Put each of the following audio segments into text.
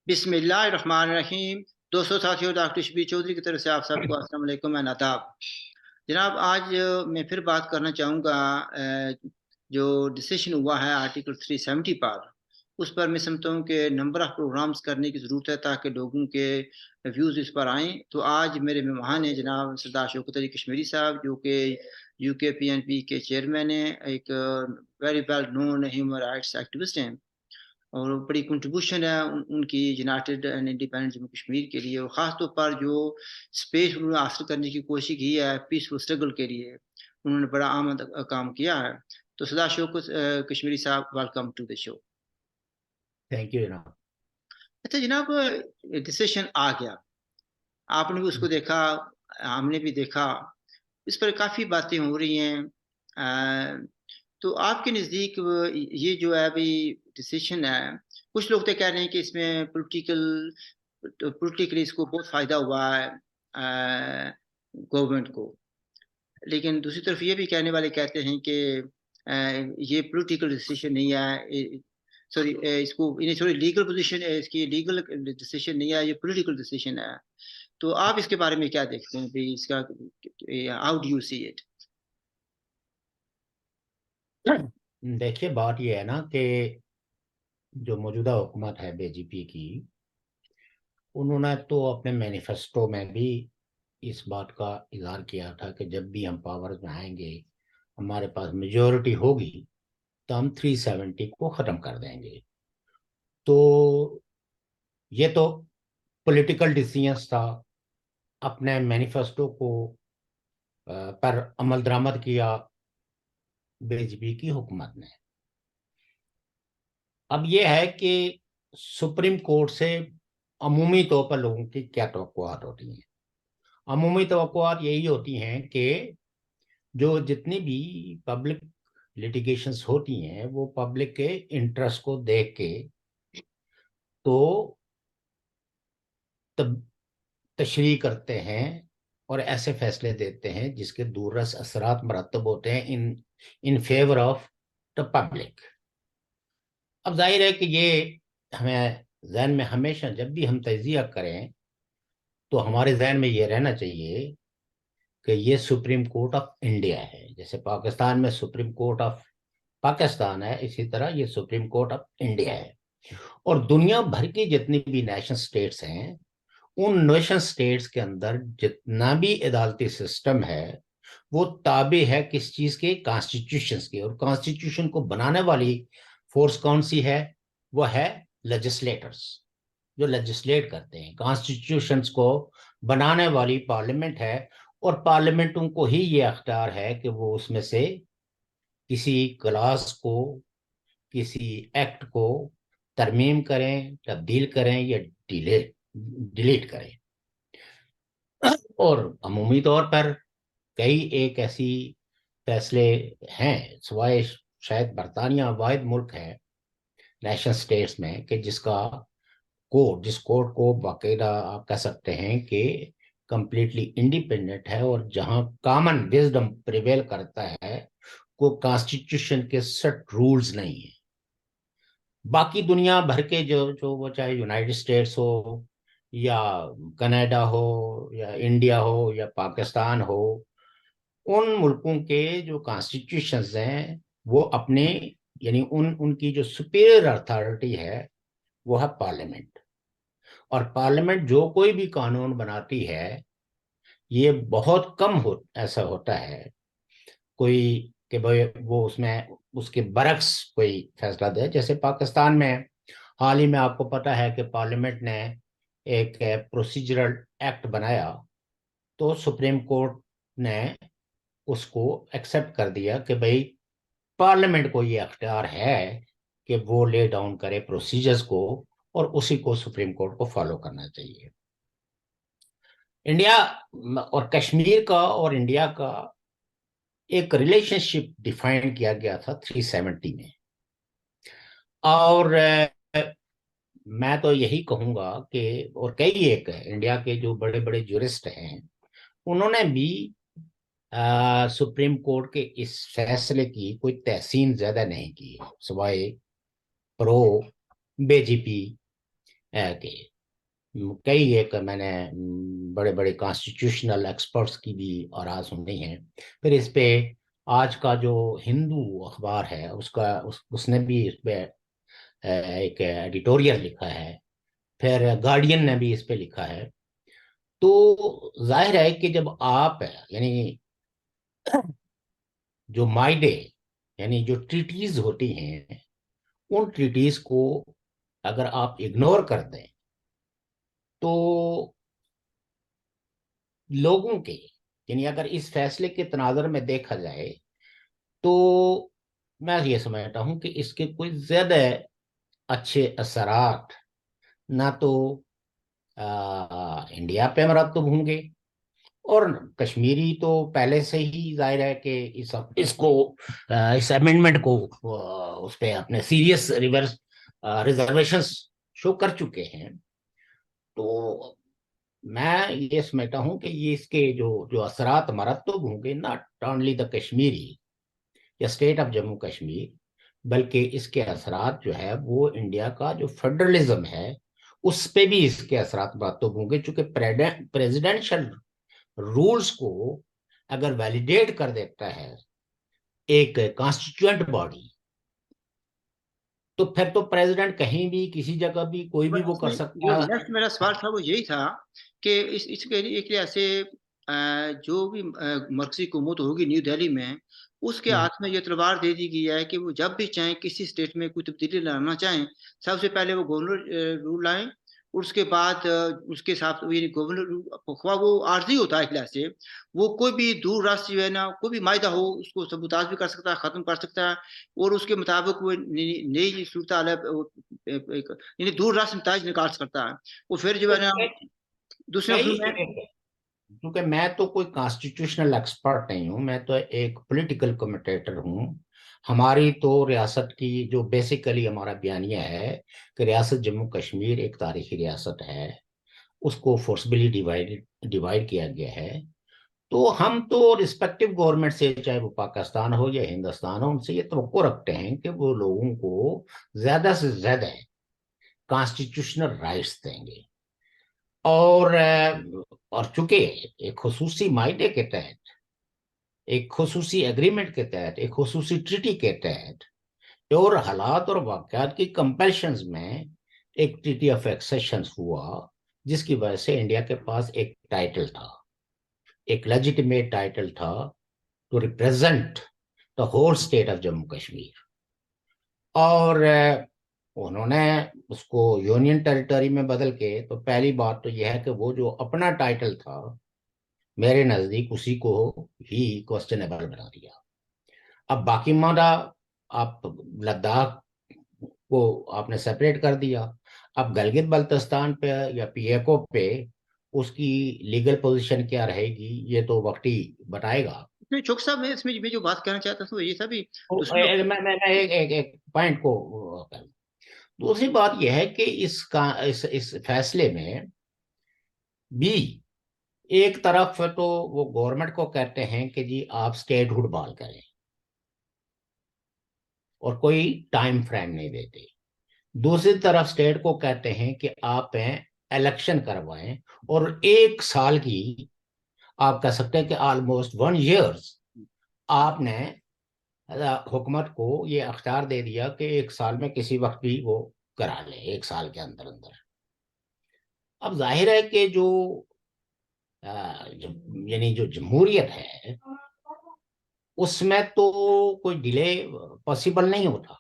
बिस्मिल्लाहिर्रहमानिर्रहीम। दोस्तों, साथियों, डॉक्टर शबीर चौधरी की तरफ से आप सबको अस्सलाम वालेकुम एंड आदाब। जनाब, आज मैं फिर बात करना चाहूँगा जो डिसीजन हुआ है आर्टिकल 370 पर। उस पर मैं समझता हूँ कि नंबर ऑफ़ प्रोग्राम्स करने की ज़रूरत है ताकि लोगों के व्यूज़ इस पर आएँ। तो आज मेरे मेहमान हैं जनाब सरदार शौकत अली कश्मीरी साहब, जो कि यूके पीएनपी के चेयरमैन हैं, एक very well known human rights activist हैं, और बड़ी कंट्रीब्यूशन है उनकी United and independent Jammu Kashmir के लिए, और ख़ास तौर पर जो स्पेस उन्होंने हासिल करने की कोशिश की है पीसफुल स्ट्रगल के लिए, उन्होंने बड़ा आमद काम किया है। तो सदा शौकत कश्मीरी साहब, welcome to the show. Thank you जनाब। अच्छा जनाब, डिसीजन आ गया, आपने भी उसको देखा, हमने भी देखा, इस पर काफ़ी बातें हो रही हैं। तो आपके नज़दीक ये जो है अभी डिसीजन है, कुछ लोग तो कह रहे हैं कि इसमें पॉलिटिकली इसको बहुत फ़ायदा हुआ है गवर्नमेंट को, लेकिन दूसरी तरफ ये भी कहने वाले कहते हैं कि ये पॉलिटिकल डिसीजन नहीं है, सॉरी, इसको इन्हें सॉरी लीगल पोजीशन है, इसकी लीगल डिसीजन नहीं है, ये पॉलिटिकल डिसीजन है। तो आप इसके बारे में क्या देखते हैं भाई, इसका how do you see it? देखिए, बात यह है ना कि जो मौजूदा हुकूमत है बीजेपी की, उन्होंने तो अपने मैनिफेस्टो में भी इस बात का इजहार किया था कि जब भी हम पावर में आएंगे, हमारे पास मेजोरिटी होगी, तो हम 370 को ख़त्म कर देंगे। तो ये तो पॉलिटिकल डिसीजंस था। अपने मैनिफेस्टो को पर अमल दरामद किया बीजेपी की हुकूमत ने। अब यह है कि सुप्रीम कोर्ट से अमूमी तौर पर लोगों की क्या तवक्कुआत होती हैं। अमूमी तवक्कुआत यही होती हैं कि जो जितनी भी पब्लिक लिटिगेशंस होती हैं, वो पब्लिक के इंटरेस्ट को देख के तो तब तशरीह करते हैं और ऐसे फैसले देते हैं जिसके दूररस असरात मरतब होते हैं in in favour of the public. अब जाहिर है कि ये हमें जहन में हमेशा जब भी हम तजिया करें, तो हमारे जहन में ये रहना चाहिए कि ये सुप्रीम कोर्ट ऑफ इंडिया है। जैसे पाकिस्तान में सुप्रीम कोर्ट ऑफ पाकिस्तान है, इसी तरह ये सुप्रीम कोर्ट ऑफ इंडिया है। और दुनिया भर की जितनी भी नेशन स्टेट्स हैं, उन नेशन स्टेट्स के अंदर जितना भी अदालती सिस्टम है, वो ताबे है किस चीज के? कॉन्स्टिट्यूशन के। और कॉन्स्टिट्यूशन को बनाने वाली फोर्स कौन सी है? वो है लेजिस्लेटर्स, जो लेजिस्लेट करते हैं। कॉन्स्टिट्यूशंस को बनाने वाली पार्लियामेंट है, और पार्लियामेंटों को ही ये अख्तियार है कि वो उसमें से किसी क्लास को, किसी एक्ट को तरमीम करें, तब्दील करें या डिलीट करें। और अमूमी तौर पर कई एक ऐसी फैसले हैं, सिवाय शायद बरतानिया वाहिद मुल्क है नेशन स्टेट्स में कि जिस कोर्ट को बाकायदा आप कह सकते हैं कि कंप्लीटली इंडिपेंडेंट है, और जहां कॉमन विजडम प्रिवेल करता है, को कॉन्स्टिट्यूशन के सेट रूल्स नहीं है। बाकी दुनिया भर के जो जो वो चाहे यूनाइटेड स्टेट्स हो या कनाडा हो या इंडिया हो या पाकिस्तान हो, उन मुल्कों के जो कॉन्स्टिट्यूशंस हैं, वो अपने यानी उनकी जो सुपीरियर अथॉरिटी है, वो है पार्लियामेंट। और पार्लियामेंट जो कोई भी कानून बनाती है, ये बहुत कम ऐसा होता है कोई कि भाई वो उसमें उसके बरक्स कोई फैसला दे। जैसे पाकिस्तान में हाल ही में आपको पता है कि पार्लियामेंट ने एक प्रोसीजरल एक्ट बनाया, तो सुप्रीम कोर्ट ने उसको एक्सेप्ट कर दिया कि भाई पार्लियामेंट को ये अख्तियार है कि वो ले डाउन करे प्रोसीजर्स को, और उसी को सुप्रीम कोर्ट को फॉलो करना चाहिए। इंडिया और कश्मीर का और इंडिया का एक रिलेशनशिप डिफाइन किया गया था 370 में। और मैं तो यही कहूंगा कि, और कई एक इंडिया के जो बड़े बड़े जुरिस्ट हैं, उन्होंने भी सुप्रीम कोर्ट के इस फैसले की कोई तहसीन ज्यादा नहीं की, सिवाय प्रो बीजेपी कि कई एक मैंने बड़े बड़े कॉन्स्टिट्यूशनल एक्सपर्ट्स की भी आराज सुनी है। फिर इस पे आज का जो हिंदू अखबार है उसने भी इस पे एक एडिटोरियल लिखा है। फिर गार्डियन ने भी इस पे लिखा है। तो जाहिर है कि जब आप यानी जो मायदे यानी जो ट्रीटीज होती हैं, उन ट्रीटीज को अगर आप इग्नोर कर दें तो लोगों के यानी अगर इस फैसले के तनाजर में देखा जाए तो मैं ये समझता हूं कि इसके कोई ज्यादा अच्छे असरात ना तो इंडिया पे मरतब होंगे। और कश्मीरी तो पहले से ही जाहिर है कि इसको इस अमेंडमेंट को उस पे अपने सीरियस रिवर्स रिजर्वेशंस शो कर चुके हैं। तो मैं ये समझता हूं कि ये इसके जो जो असरात मरतब होंगे, नॉट ओनली द कश्मीरी या स्टेट ऑफ जम्मू कश्मीर, बल्कि इसके असरात जो है वो इंडिया का जो फेडरलिज्म है उस पे भी इसके असरात मरतब होंगे। चूंकि प्रेसिडेंशियल रूल्स को अगर वैलिडेट कर देता है एक कॉन्स्टिट्यूएंट बॉडी, तो फिर तो प्रेसिडेंट कहीं भी किसी जगह भी कोई भी वो कर इसमें जो सकता है। नेक्स्ट मेरा सवाल था वो यही था कि इसके लिए एक ऐसे जो भी मरकजी हुकूमत होगी न्यू दिल्ली में, उसके हम्म। हाथ में ये तलवार दे दी गई है कि वो जब भी चाहें किसी स्टेट में कोई तब्दीली लाना चाहें, सबसे पहले वो गवर्नर रूल लाएं। उसके बाद उसके साथ यानी गवर्नर ख्वाह वो आर्जी होता है एक लिहाज से, वो कोई भी दूर राष्ट्र जो है ना, कोई भी मायदा हो उसको सबूताज भी कर सकता है, खत्म कर सकता है। और उसके मुताबिक वो नई सूरत हाल है, यानी दूर रास्त नताज निकाल सकता है। वो फिर जो तो है ना दूसरे कई लफ्जों में। क्योंकि मैं तो कोई कॉन्स्टिट्यूशनल एक्सपर्ट नहीं हूँ, मैं तो एक पॉलिटिकल कमेंटेटर हूँ। हमारी तो रियासत की जो बेसिकली हमारा बयानिया है कि रियासत जम्मू कश्मीर एक तारीखी रियासत है, उसको फोर्सबली डिवाइड डिवाइड किया गया है। तो हम तो रिस्पेक्टिव गवर्नमेंट से, चाहे वो पाकिस्तान हो या हिंदुस्तान हो, उनसे ये तवक्को रखते हैं कि वो लोगों को ज्यादा से ज्यादा कॉन्स्टिट्यूशनल राइट्स देंगे। और चूंकि एक खसूसी मायदे के तहत, एक खसूसी एग्रीमेंट के तहत, एक खसूसी ट्रीटी के तहत और हालात और वाकयात की कंपल्शंस में एक ट्रीटी ऑफ एक्सेशन हुआ, जिसकी वजह से इंडिया के पास एक टाइटल था, एक लेजिटिमेट टाइटल था to represent the whole state of Jammu Kashmir. और उन्होंने उसको यूनियन टेरिटरी में बदल के, तो पहली बात तो यह है कि वो जो अपना टाइटल था मेरे नजदीक उसी को ही क्वेश्चनेबल बना दिया। अब बाकी मामला, आप लद्दाख को आपने सेपरेट कर दिया, अब गिलगित बल्तिस्तान पे या पीएको पे उसकी लीगल पोजीशन क्या रहेगी ये तो वक्त ही बताएगा। नहीं चौक साहब, मैं जो बात कहना चाहता था वो ये था भी तो दूसरे लफ्जों मैं एक पॉइंट को कर। दूसरी बात यह है कि इस फैसले में भी एक तरफ तो वो गवर्नमेंट को कहते हैं कि जी आप स्टेटहुड बहाल करें और कोई टाइम फ्रेम नहीं देते। दूसरी तरफ स्टेट को कहते हैं कि आप इलेक्शन करवाएं और एक साल की, आप कह सकते हैं कि ऑलमोस्ट 1 ईयर्स आपने हुकूमत को ये अख्तियार दे दिया कि एक साल में किसी वक्त भी वो करा ले, एक साल के अंदर अंदर। अब जाहिर है कि यानी जो जमहूरियत है उसमें तो कोई डिले पॉसिबल नहीं होता।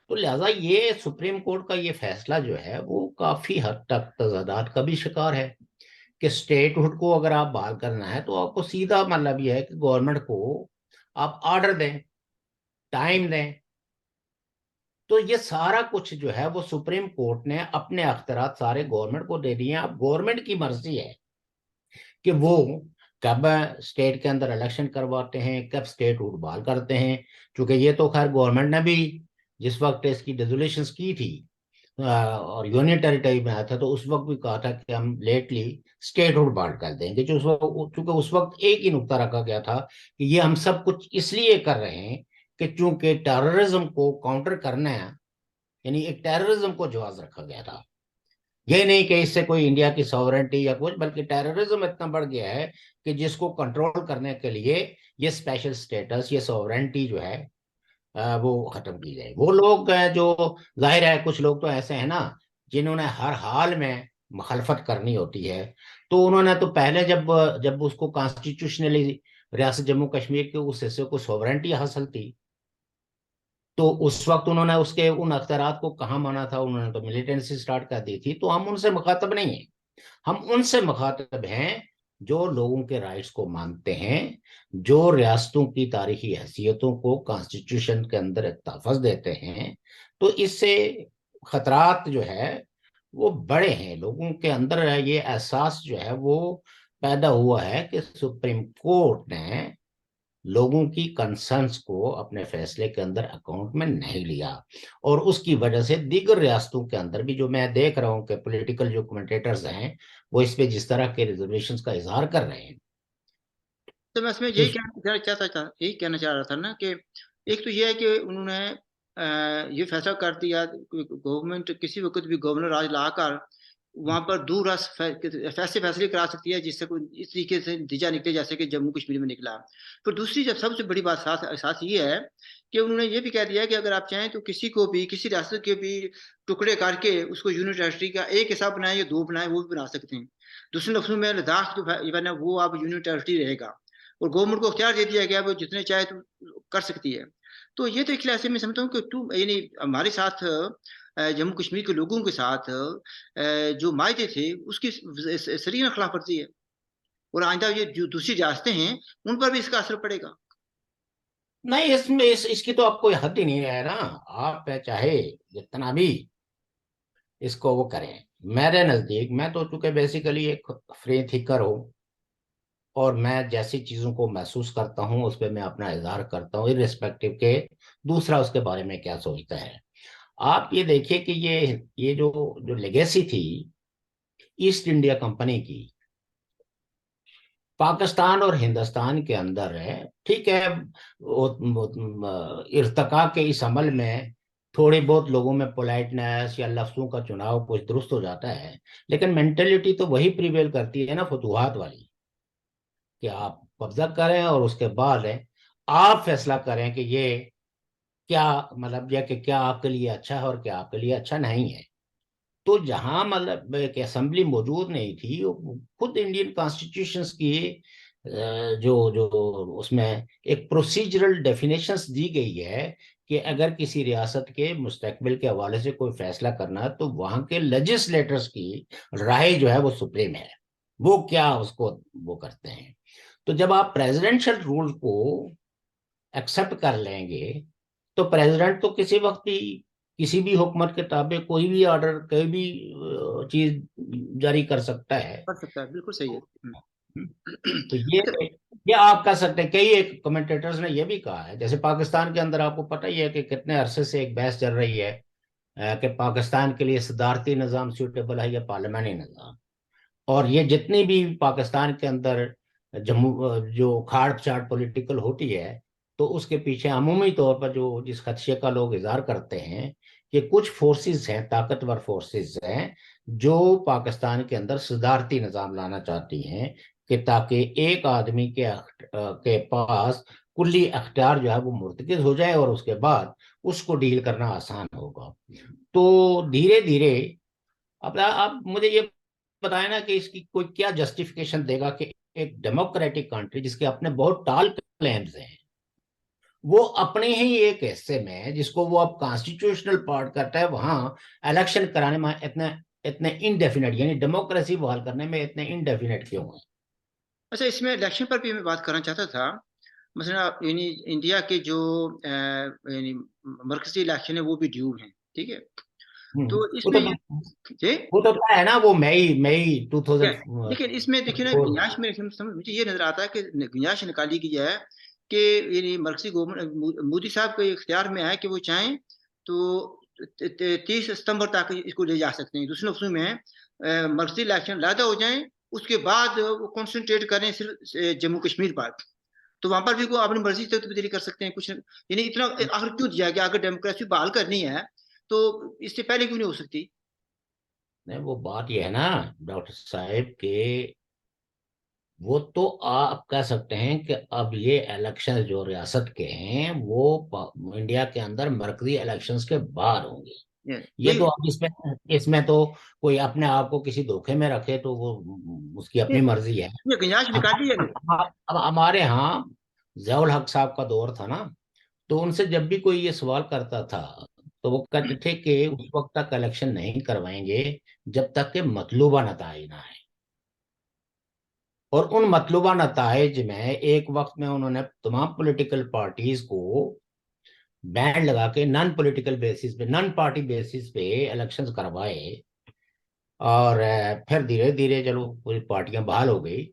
तो लिहाजा ये सुप्रीम कोर्ट का ये फैसला जो है वो काफी हद तक तजादात का भी शिकार है कि स्टेटहुड को अगर आप बहाल करना है तो आपको सीधा मतलब ये है कि गवर्नमेंट को आप ऑर्डर दें, टाइम दें। तो ये सारा कुछ जो है वो सुप्रीम कोर्ट ने अपने अख्तियार सारे गवर्नमेंट को दे दिए हैं। अब गवर्नमेंट की मर्जी है कि वो कब स्टेट के अंदर इलेक्शन करवाते हैं, कब स्टेट हुड बहाल करते हैं। क्योंकि ये तो खैर गवर्नमेंट ने भी जिस वक्त इसकी रेजोल्यूशन की थी और यूनियन टेरिटरी में आया था, तो उस वक्त भी कहा था कि हम लेटली स्टेट हुड बहाल कर देंगे। जो चूंकि उस वक्त एक ही नुक्ता रखा गया था कि ये हम सब कुछ इसलिए कर रहे हैं कि चूंकि टेररिज्म को काउंटर करना है, यानी एक टेररिज्म को जवाब रखा गया था। ये नहीं कि इससे कोई इंडिया की सॉवरेंटी या कुछ, बल्कि टेररिज्म इतना बढ़ गया है कि जिसको कंट्रोल करने के लिए ये स्पेशल स्टेटस, ये सॉवरेंटी जो है वो खत्म की जाए। वो लोग जो, जाहिर है कुछ लोग तो ऐसे हैं ना जिन्होंने हर हाल में मुखालफत करनी होती है, तो उन्होंने तो पहले जब जब उसको कॉन्स्टिट्यूशनली रियासत जम्मू कश्मीर के उस हिस्से को सॉवरेंटी हासिल थी, तो उस वक्त उन्होंने उसके उन अख्तियारात को कहाँ माना था, उन्होंने तो मिलिटेंसी स्टार्ट कर दी थी। तो हम उनसे मुखातब नहीं है, हम उनसे मुखातब हैं जो लोगों के राइट्स को मानते हैं, जो रियासतों की तारीखी हैसियतों को कॉन्स्टिट्यूशन के अंदर एक तहफ़्फ़ुज़ देते हैं। तो इससे खतरात जो है वो बड़े हैं, लोगों के अंदर ये एहसास जो है वो पैदा हुआ है कि सुप्रीम कोर्ट ने लोगों की कंसर्न्स को अपने फैसले के अंदर अकाउंट में नहीं लिया, और उसकी वजह से दीगर रियासतों के अंदर भी जो मैं देख रहा हूँ कि पॉलिटिकल जो कमेंटेटर्स हैं वो इस पे जिस तरह के रिजर्वेशंस का इजहार कर रहे हैं। तो मैं इसमें तो यही कहना चाह रहा था ना कि एक तो ये है कि उन्होंने ये फैसला कर दिया, गवर्नमेंट किसी वक्त भी गवर्नर राज लाकर वहां पर दूर ऐसे फैसले करा सकती है जिससे कोई इस तरीके से नतीजा निकले जैसे कि जम्मू कश्मीर में निकला। फिर दूसरी जब सबसे बड़ी बात साथ साथ ये है कि उन्होंने ये भी कह दिया है कि अगर आप चाहें तो किसी को भी किसी रियासत के भी टुकड़े करके उसको यूनिट टेरिटरी का एक हिस्सा बनाए या दो बनाए वो भी बना सकते हैं। दूसरे लफ्जों में लद्दाख जो है वो अब यूनिट टेरिटरी रहेगा और गवर्नमेंट को अख्तियार दे दिया गया वो जितने चाहे तो कर सकती है। तो ये तो एक ऐसे में समझता हूँ कि तू यानी हमारे साथ जम्मू कश्मीर के लोगों के साथ जो मायदे थे उसकी सरीना खिलाफ वर्जी है और आइंदा ये जो दूसरी रियासतें हैं उन पर भी इसका असर पड़ेगा। नहीं, इसमें इसकी तो आपको हद ही नहीं है ना। आप चाहे जितना भी इसको वो करें, मेरे नजदीक, मैं तो चूंकि बेसिकली एक फ्री थिंकर हूँ, और मैं जैसी चीजों को महसूस करता हूँ उस पर मैं अपना इजहार करता हूँ, इर्रिस्पेक्टिव के दूसरा उसके बारे में क्या सोचता है। आप ये देखिए कि ये जो जो लेगेसी थी ईस्ट इंडिया कंपनी की, पाकिस्तान और हिंदुस्तान के अंदर है, ठीक है, इर्तका के इस अमल में थोड़ी बहुत लोगों में पोलाइटनेस या लफ्जों का चुनाव कुछ दुरुस्त हो जाता है, लेकिन मेंटेलिटी तो वही प्रिवेल करती है ना फतूहात वाली, कि आप कब्जा करें और उसके बाद आप फैसला करें कि ये क्या, मतलब यह कि क्या आपके लिए अच्छा है और क्या आपके लिए अच्छा नहीं है। तो जहां मतलब एक असेंबली मौजूद नहीं थी, वो खुद इंडियन कॉन्स्टिट्यूशंस की जो जो उसमें एक प्रोसीजरल डेफिनेशंस दी गई है कि अगर किसी रियासत के मुस्तकबिल के हवाले से कोई फैसला करना है तो वहां के लेजिस्लेटर्स की राय जो है वो सुप्रीम है, वो क्या उसको वो करते हैं। तो जब आप प्रेसिडेंशियल रूल को एक्सेप्ट कर लेंगे तो प्रेसिडेंट तो किसी वक्त भी किसी भी हुकूमत के ताबे कोई भी ऑर्डर, कोई भी चीज जारी कर सकता है। कर सकता है, बिल्कुल सही है। तो अच्छा। ये आप कह सकते हैं। कई एक कमेंटेटर्स ने ये भी कहा है, जैसे पाकिस्तान के अंदर आपको पता ही है कि कितने अरसे से एक बहस चल रही है कि पाकिस्तान के लिए सदारती निज़ाम सूटेबल है या पार्लियामानी निज़ाम। और ये जितनी भी पाकिस्तान के अंदर जो खाड़ छाड़ पॉलिटिकल होती है, तो उसके पीछे अमूमी तौर पर जो जिस खदशे का लोग इजहार करते हैं कि कुछ फोर्सेस हैं, ताकतवर फोर्सेस हैं, जो पाकिस्तान के अंदर सदारती निज़ाम लाना चाहती हैं, कि ताकि एक आदमी के पास कुल्ली अख्तियार जो है वो मुर्तकिज हो जाए और उसके बाद उसको डील करना आसान होगा। तो धीरे धीरे, अब आप मुझे ये बताएं ना कि इसकी कोई क्या जस्टिफिकेशन देगा कि एक डेमोक्रेटिक कंट्री जिसके अपने बहुत टाल क्लेम्स हैं, वो अपने ही एक हिस्से में जिसको वो अब कॉन्स्टिट्यूशनल पार्ट करता है, वहां इलेक्शन कराने में इतने इतने इनडेफिनेट, यानी डेमोक्रेसी बहाल करने में इतने इनडेफिनेट क्यों है। अच्छा, इसमें इलेक्शन पर भी मैं बात करना चाहता था। मसलन यानी इंडिया के जो यानी मरकजी इलेक्शन है वो भी ड्यू हैं, ठीक है। तो वो इसमें तो ये जी वो तो क्या है ना, वो मई मई क्या है? लेकिन इसमें देखिए ना 2024 गुंजाइश में समझ मुझे ये नजर आता है कि गुंजाइश निकाली गई है कि यानी मरकजी गवर्नमेंट मोदी साहब के इख्तियार में है कि वो चाहें तो 30 सितंबर तक इसको ले जा सकते हैं। दूसरे लफ्जों में मरकजी इलेक्शन लादा हो जाए उसके बाद वो कॉन्सेंट्रेट करें सिर्फ जम्मू कश्मीर पर। तो वहां पर भी वो अपनी मर्जी से तब्दीली कर सकते हैं कुछ, यानी इतना आखिर क्यों दिया गया? अगर डेमोक्रेसी बहाल करनी है तो इससे पहले क्यों नहीं हो सकती? नहीं, वो बात ये है ना डॉक्टर साहब के, वो तो आप कह सकते हैं कि अब ये इलेक्शन जो रियासत के हैं वो इंडिया के अंदर मरकजी इलेक्शंस के बाहर होंगे। ये ये तो अब इसमें इसमें तो कोई अपने आप को किसी धोखे में रखे तो वो उसकी ये अपनी मर्जी है। ये गुंजाइश निकाली है। अब हमारे यहाँ ज़ियाउल हक साहब का दौर था ना, तो उनसे जब भी कोई ये सवाल करता था तो वो कहते थे कि उस वक्त तक इलेक्शन नहीं करवाएंगे जब तक कि मतलूबा नताइज ना है। और उन मतलूबा नताइज में एक वक्त में उन्होंने तमाम पॉलिटिकल पार्टीज को बैंड लगा के नॉन पॉलिटिकल बेसिस पे, नॉन पार्टी बेसिस पे इलेक्शंस करवाए। और फिर धीरे धीरे चलो पूरी पार्टियां बहाल हो गई।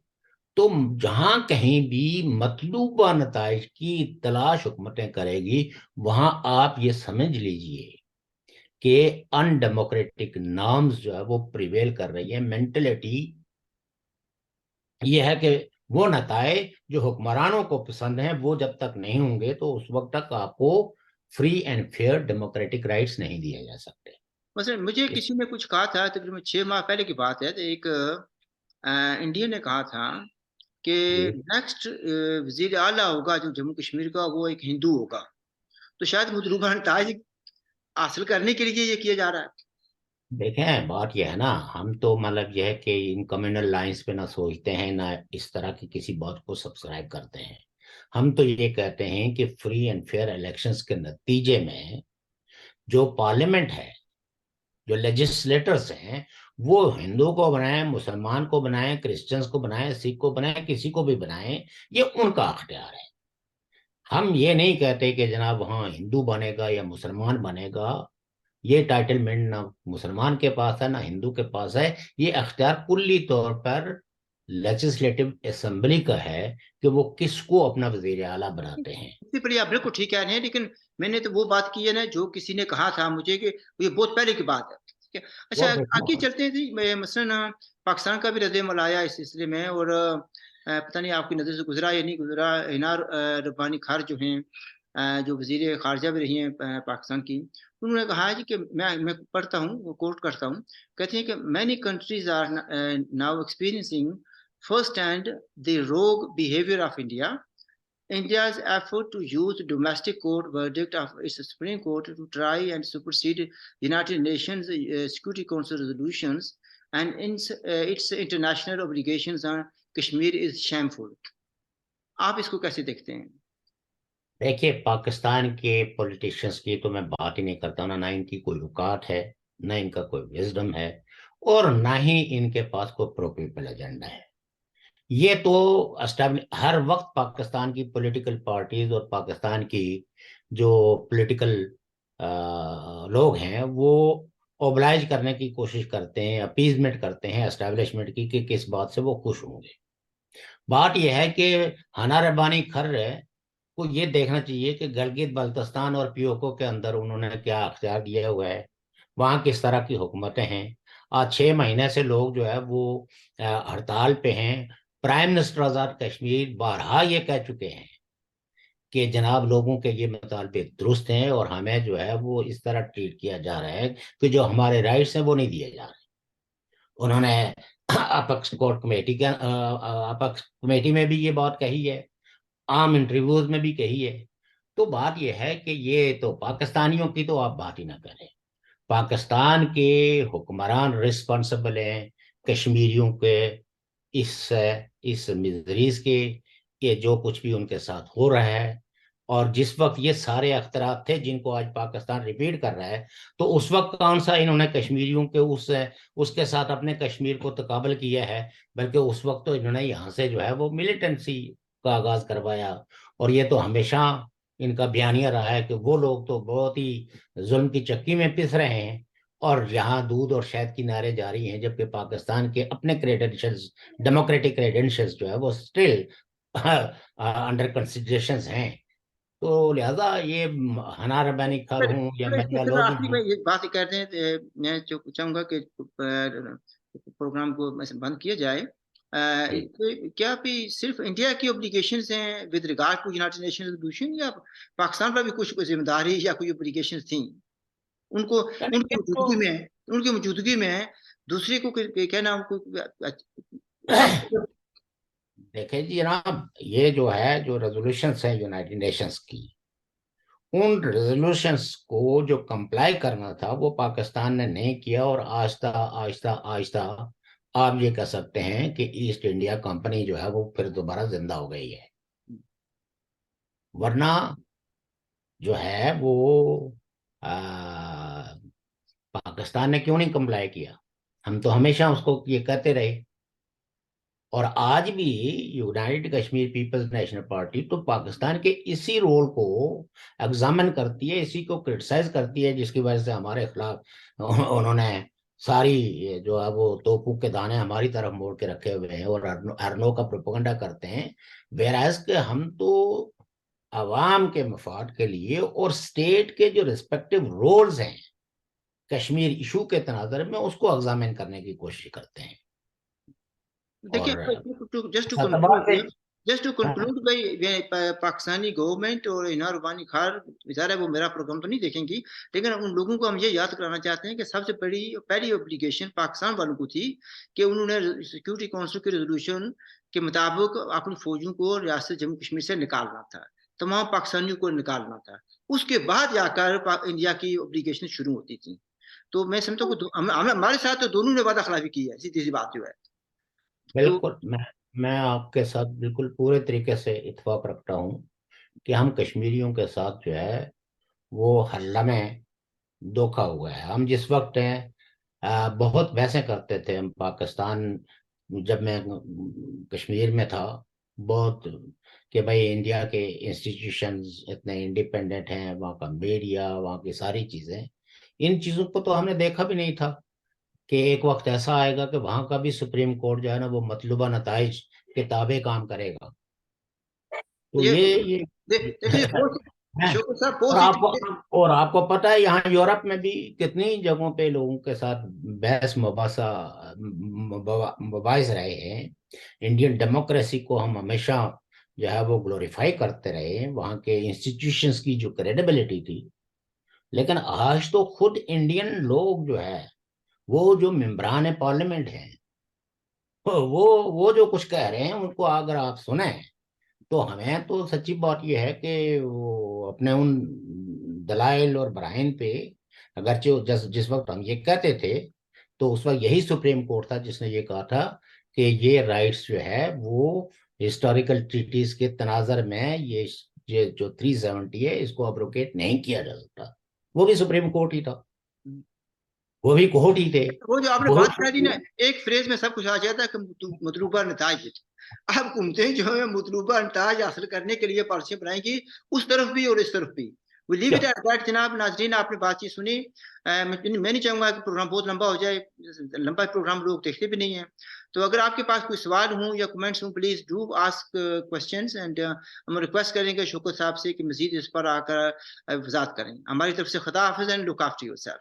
तो जहां कहीं भी मतलूबा नताइज की तलाश हुकूमतें करेगी, वहां आप ये समझ लीजिए कि अनडेमोक्रेटिक नॉर्म्स जो है वो प्रिवेल कर रही है। मेंटलिटी ये है कि वो नताए जो हुक्मरानों को पसंद हैं वो जब तक नहीं होंगे तो उस वक्त तक आपको free and fair democratic rights नहीं दिए जा सकते। मसलन मुझे इस किसी ने कुछ कहा था, तकरीबन 6 माह पहले की बात है, तो एक इंडियन ने कहा था कि जी नेक्स्ट वजीर आला होगा जो जम्मू कश्मीर का, वो एक हिंदू होगा। तो शायद मतलूबा नताइज हासिल करने के लिए ये किया जा रहा है। देखें, बात यह है ना, हम तो मतलब यह है कि इन कम्युनल लाइंस पे ना सोचते हैं ना इस तरह की किसी बात को सब्सक्राइब करते हैं। हम तो ये कहते हैं कि फ्री एंड फेयर इलेक्शंस के नतीजे में जो पार्लियामेंट है, जो लेजिस्लेटर्स हैं, वो हिंदू को बनाए, मुसलमान को बनाए, क्रिश्चियंस को बनाए, सिख को बनाए, किसी को भी बनाए, ये उनका अख्तियार है। हम ये नहीं कहते कि जनाब वहाँ हिंदू बनेगा या मुसलमान बनेगा। ये टाइटलमेंट ना मुसलमान के पास है ना हिंदू के पास है। ये अख्तियार कुल्ली तौर पर लेजिस्लेटिव असेंबली का है कि वो किसको अपना वजीर आला बनाते हैं। इससे पहले आप बिल्कुल ठीक कह रहे हैं, लेकिन मैंने तो वो बात की है ना जो किसी ने कहा था मुझे, कि ये बहुत पहले की बात है, ठीक है। अच्छा, वो देखो, आगे चलते हैं जी। मसलन पाकिस्तान का भी रद्द आया इस सिलसिले में, और पता नहीं आपकी नज़र से गुजरा या नहीं गुजरा, हिना रब्बानी खार जो हैं, जो वजीर खारजा भी रही हैं पाकिस्तान की, उन्होंने कहा है जी कि मैं पढ़ता हूँ, वो कोट करता हूँ, कहते हैं कि many countries are now experiencing first hand the rogue behaviour of India. India's effort to use domestic court verdict of its Supreme Court to try and supersede United Nations Security Council resolutions and its international obligations on Kashmir is shameful. आप इसको कैसे देखते हैं? देखिए पाकिस्तान के politicians की तो मैं बात ही नहीं करता हूँ, ना इनकी कोई औकात है, ना इनका कोई विजडम है, और ना ही इनके पास कोई प्रो पीपल एजेंडा है। ये तो हर वक्त पाकिस्तान की पॉलिटिकल पार्टीज और पाकिस्तान की जो पॉलिटिकल लोग हैं वो ओबलाइज करने की कोशिश करते हैं, अपीजमेंट करते हैं एस्टेब्लिशमेंट की कि किस बात से वो खुश होंगे। बात यह है कि हना रब्बानी खर को ये देखना चाहिए कि गिलगित बल्तिस्तान और पीओके के अंदर उन्होंने क्या अख्तियार दिया हुआ है, वहाँ किस तरह की हुकूमतें हैं। आज 6 महीने से लोग जो है वो हड़ताल पे हैं। प्राइम मिनिस्टर आजाद कश्मीर बारहा ये कह चुके हैं कि जनाब लोगों के ये मुतालबे दुरुस्त हैं और हमें जो है वो इस तरह ट्रीट किया जा रहा है कि जो हमारे राइट्स हैं वो नहीं दिए जा रहे। उन्होंने अपक्ष कोर्ट कमेटी के अपक्ष कमेटी में भी ये बात कही है, आम इंटरव्यूज में भी कही है। तो बात यह है कि ये तो पाकिस्तानियों की तो आप बात ही ना करें। पाकिस्तान के हुक्मरान रिस्पॉन्सिबल हैं कश्मीरियों के इस मिजरीज के, कि जो कुछ भी उनके साथ हो रहा है। और जिस वक्त ये सारे अख्तरात थे जिनको आज पाकिस्तान रिपीट कर रहा है, तो उस वक्त कौन सा इन्होंने कश्मीरियों के उसके साथ अपने कश्मीर को तकाबल किया है? बल्कि उस वक्त तो इन्होंने यहाँ से जो है वो मिलिटेंसी का आगाज करवाया। और ये तो हमेशा इनका बयानिया रहा है कि वो लोग तो बहुत ही जुल्म की चक्की में पिस रहे हैं और यहाँ दूध और शहद की नारे जारी हैं, जबकि पाकिस्तान के अपने क्रेडेंशियल्स, डेमोक्रेटिक क्रेडेंशियल्स जो है वो स्टिल अंडर कंसिडरेशन हैं। तो लिहाजा ये हना रब्बानी खर हूँ या मैं चलो लोग आखिरी हूँ। में एक बात करते हैं, मैं जो चाहूंगा कि प्रोग्राम को बंद किया जाए। जी। क्या भी सिर्फ इंडिया की ऑब्लिगेशंस हैं with regard to United Nation resolution, या पाकिस्तान पर भी कुछ कोई जिम्मेदारी या कोई ऑब्लिगेशंस थी उनको, नहीं, ये तो उनकी मौजूदगी में दूसरे को कहना देखिए जी जनाब, ये जो है जो रेजोल्यूशंस है यूनाइटेड नेशंस की, उन रेजोल्यूशंस को जो कंप्लाई करना था वो पाकिस्तान ने नहीं किया, और आहिस्ता आहिस्ता आहिस्ता आप ये कह सकते हैं कि ईस्ट इंडिया कंपनी जो है वो फिर दोबारा जिंदा हो गई है। वरना जो है वो आ, पाकिस्तान ने क्यों नहीं कंप्लाई किया? हम तो हमेशा उसको ये कहते रहे। और आज भी United Kashmir People's National Party तो पाकिस्तान के इसी रोल को एग्जामिन करती है, इसी को क्रिटिसाइज करती है, जिसकी वजह से हमारे खिलाफ उन्होंने सारी ये जो है वो तोपों के दाने हमारी तरफ मोड़ के रखे हुए हैं और अरनो का प्रोपेगेंडा करते हैं। वेराज के हम तो अवाम के मफाद के लिए और स्टेट के जो रिस्पेक्टिव रोल्स हैं कश्मीर इशू के तनाजर में, उसको एग्जामिन करने की कोशिश करते हैं। देखिए, और जस्ट टू खतरनाक है। कंक्लूड, जस्ट टू हाँ, कंक्लूड भाई, पाकिस्तानी गवर्नमेंट और इनार रुबानी खार बेचारा वो मेरा प्रोग्राम तो नहीं देखेंगी, लेकिन उन लोगों को हम ये याद कराना चाहते हैं कि सबसे बड़ी पहली ऑब्लिगेशन पाकिस्तान वालों को थी कि उन्होंने सिक्योरिटी काउंसिल के रेजोल्यूशन के मुताबिक अपनी फौजों को रियासत जम्मू कश्मीर से निकालना था, तमाम पाकिस्तानियों को निकालना था। उसके बाद जाकर इंडिया की ऑब्लिगेशन शुरू होती थी। तो मैं समझता हूँ कि हमारे साथ तो दोनों ने वादा खिलाफी की है, सीधी सी बात जो है। तो बिल्कुल। मैं आपके साथ बिल्कुल पूरे तरीके से इत्तेफाक रखता हूँ कि हम कश्मीरियों के साथ जो है वो हल्ला में धोखा हुआ है। हम जिस वक्त हैं बहुत बहसें करते थे हम पाकिस्तान, जब मैं कश्मीर में था, बहुत कि भाई इंडिया के इंस्टीट्यूशंस इतने इंडिपेंडेंट हैं, वहाँ का मीडिया, वहाँ की सारी चीज़ें, इन चीज़ों को तो हमने देखा भी नहीं था कि एक वक्त ऐसा आएगा कि वहां का भी सुप्रीम कोर्ट जो है ना वो मतलूबा नताइज के ताबे काम करेगा। तो ये ये देखिए है। शोकत साहब और बहुत आपको पता है यहाँ यूरोप में भी कितनी जगहों पे लोगों के साथ बहस मुबासा मुबाइस रहे हैं। इंडियन डेमोक्रेसी को हम हमेशा जो है वो ग्लोरीफाई करते रहे हैं, वहाँ के इंस्टीट्यूशंस की जो क्रेडिबिलिटी थी। लेकिन आज तो खुद इंडियन लोग जो है वो जो मेंबरान पार्लियामेंट हैं वो जो कुछ कह रहे हैं उनको अगर आप सुने तो हमें तो सच्ची बात यह है कि वो अपने उन दलाइल और बराहिन पे, अगरचे जिस वक्त हम ये कहते थे तो उस वक्त यही सुप्रीम कोर्ट था जिसने ये कहा था कि ये राइट्स जो है वो हिस्टोरिकल ट्रीटीज के तनाजर में ये जो 370 है इसको अब्रोगेट नहीं किया जा सकता। वो भी सुप्रीम कोर्ट ही था, वो भी कोर्ट ही थे। वो जो आपने वो बात कह दी ना, एक फ्रेज में सब कुछ आ जाता है कि मतलूबा नताज। अब हुकूमतें जो है मतलूबा नताज हासिल करने के लिए पॉलिसी बनाएंगी, उस तरफ भी और इस तरफ भी। वो लीव इट एट दैट। जनाब नाजरीन, आपने बातचीत सुनी। मैं नहीं चाहूंगा कि प्रोग्राम बहुत लंबा हो जाए, लंबा प्रोग्राम लोग देखते भी नहीं है। तो अगर आपके पास कोई सवाल हो या कमेंट्स हो, please do ask questions, and हम रिक्वेस्ट करेंगे शौकत साहब से कि मजीद इस पर आकर वजात करें। हमारी तरफ से खुदा हाफिज एंड लुक आफ्टर योरसेल्फ।